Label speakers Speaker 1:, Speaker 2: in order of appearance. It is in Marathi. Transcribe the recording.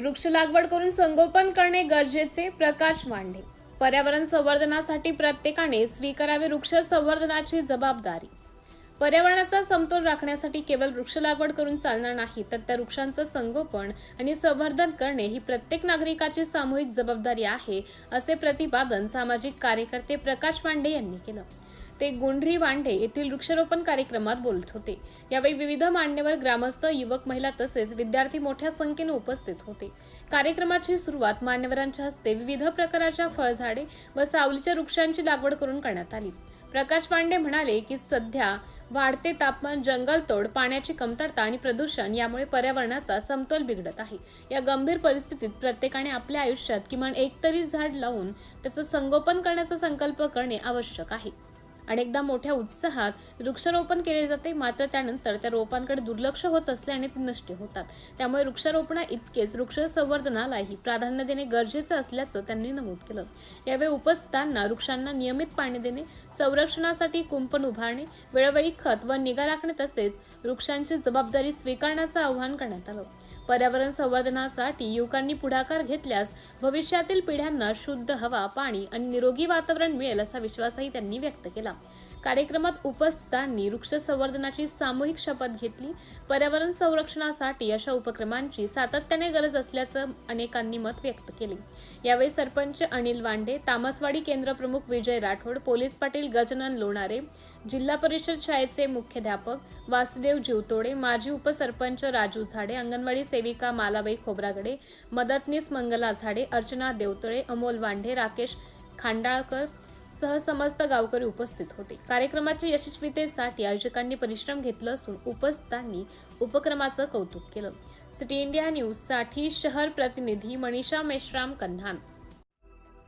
Speaker 1: वृक्ष लागवड करून संगोपन करणे गरजेचे, प्रकाश वांढे। पर्यावरण संवर्धनासाठी प्रत्येकाने स्वीकारावी वृक्ष संवर्धनाची जबाबदारी। पर्यावरणाचा समतोल राखण्यासाठी केवळ वृक्ष लागवड करून चालणार नाही, तर त्या वृक्षांचं संगोपन आणि संवर्धन करणे ही प्रत्येक नागरिकाची सामूहिक जबाबदारी आहे, असे प्रतिपादन सामाजिक कार्यकर्ते प्रकाश वांढे यांनी केलं। ते गुंढरी वांढे येथील वृक्षारोपण कार्यक्रमात बोलत होते। यावेळी विविध मान्यवर, ग्रामस्थ, युवक, महिला तसेच विद्यार्थी मोठ्या संख्येने उपस्थित होते। कार्यक्रमाची सुरुवात मान्यवरांच्या हस्ते विविध प्रकारच्या फळझाडे व सावलीच्या वृक्षांची लागवड करून करण्यात आली। प्रकाश वांढे म्हणाले की सध्या वाढते तापमान, जंगलतोड, पाण्याची कमतरता आणि प्रदूषण यामुळे पर्यावरणाचा समतोल बिघडत आहे। या गंभीर परिस्थितीत प्रत्येकाने आपल्या आयुष्यात किमान एक तरी झाड लावून त्याचं संगोपन करण्याचा संकल्प करणे आवश्यक आहे। अनेकदा मोठ्या उत्साहात वृक्षारोपण केले जाते, मात्र त्यानंतर त्या रोपांकडे दुर्लक्ष होत असल्याने ती नष्ट होतात। त्यामुळे वृक्षारोपणा इतकेच वृक्ष संवर्धनालाही प्राधान्य देणे गरजेचे असल्याचं त्यांनी नमूद केलं। यावेळी उपस्थितांना वृक्षांना नियमित पाणी देणे, संरक्षणासाठी कुंपण उभारणे, वेळोवेळी खत व निगा राखणे तसेच वृक्षांची जबाबदारी स्वीकारण्याचं आवाहन करण्यात आलं। पर्यावरण संवर्धनासाठी युवकांनी पुढाकार घेतल्यास भविष्यातील पिढ्यांना शुद्ध हवा, पाणी आणि निरोगी वातावरण मिळेल असा विश्वासही त्यांनी व्यक्त केला। कार्यक्रमात उपस्थितांनी वृक्ष संवर्धनाची सामूहिक शपथ घेतली। पर्यावरण संरक्षणासाठी अशा उपक्रमांची सातत्याने गरज असल्याचं अनेकांनी मत व्यक्त केले। यावेळी सरपंच अनिल वांढे, तामसवाडी केंद्र प्रमुख विजय राठोड, पोलीस पाटील गजानन लोणारे, जिल्हा परिषद शाळेचे मुख्याध्यापक वासुदेव जीवतोडे, माजी उपसरपंच राजू झाडे, अंगणवाडी सेविका मालाबाई खोब्रागडे, मदतनीस मंगला झाडे, अर्चना देवतळे, अमोल वांढे, राकेश खांडाळकर सह समस्त गावकरी उपस्थित होते। कार्यक्रमाच्या यशस्वीतेसाठी आयोजकांनी परिश्रम घेतला असून उपस्थितांनी उपक्रमाचं कौतुक केलं। सिटी इंडिया न्यूज साठी शहर प्रतिनिधी मनीषा मेश्राम कन्हान।